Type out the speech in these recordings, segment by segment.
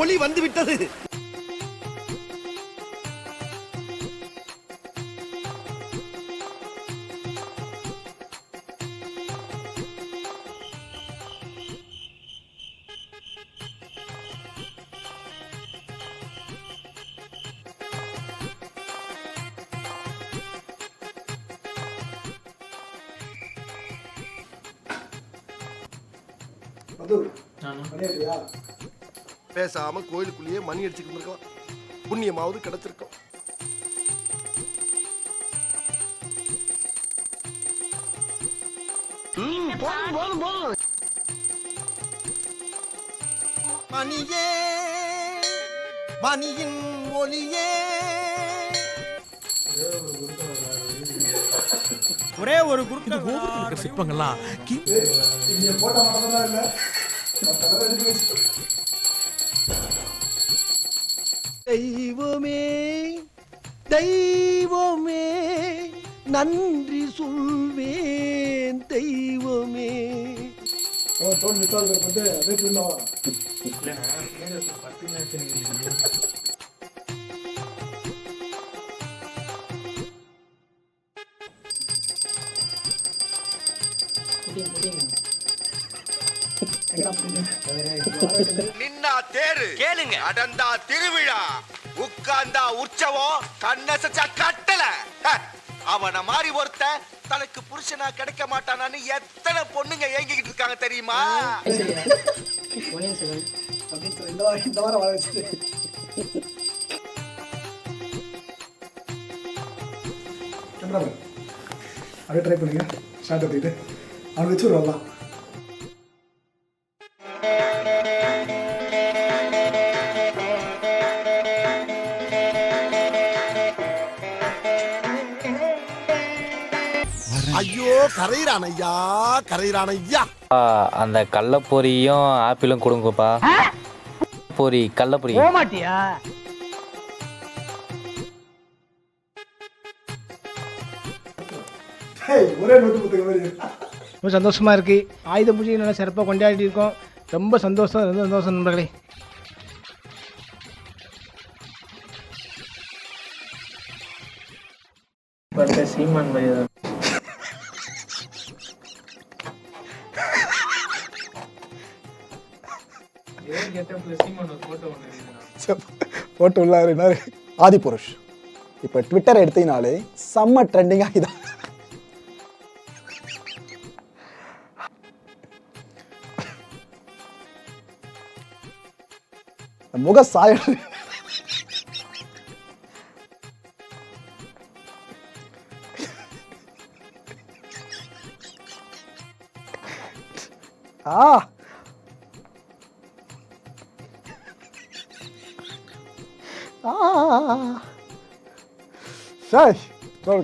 ஒளி வந்து விட்டது. பேசாம கோயிலுக்குள்ளேயே மணி அடிச்சுட்டு இருக்கலாம், புண்ணியமாவது கிடைச்சிருக்கும். மணியே மணியின் ஒளியே. ஒரே ஒரு குறுக்க சிற்பங்கள்லாம் தெய்வமே தெய்வமே நன்றி சொல்வேன் தெய்வமே. நின்னா தேரு கேளுங்க, அடந்தா திருவிழா, உட்கார்ந்தா உற்சவம், கண்ணசச்சா கட்டல. அவன மாதிரி ஒருத்த தனக்கு புருஷனா கிடைக்க மாட்டானான்னு எத்தனை பொண்ணுங்க ஏங்கிக்கிட்டு இருக்காங்க தெரியுமா? அப்படியே ட்ரை பண்ணுங்க. ஸ்டார்ட் பண்ணிட்டு அவனை வச்சு ஒரு வரலாம். ஐயோ கரையிறான் ஐயா, கரையிறான் ஐயா. அந்த கள்ளப்பொரியும் ஆப்பிளும் கொடுங்கப்பா. பொரி கள்ளப்பொரி மாட்டியா? ஒரே நோட்டு புத்தகம் மாதிரி. ரொம்ப சந்தோஷமா இருக்கு. ஆயுத பூஜை நல்லா சிறப்பாக கொண்டாடி இருக்கோம். ரொம்ப சந்தோஷம், ரொம்ப சந்தோஷம் நண்பர்களே. சீமான் போட்டு உள்ளாரு ஆதிபுருஷ். இப்போ ட்விட்டர் எடுத்தீங்கனாலே செம்ம ட்ரெண்டிங் ஆகிதான். முக சாய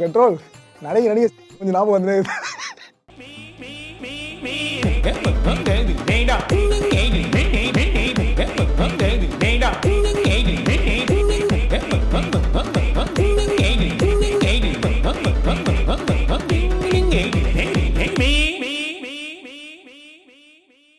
கண்ட்ரோல் நடிகை கொஞ்சம் ஞாபகம் வந்து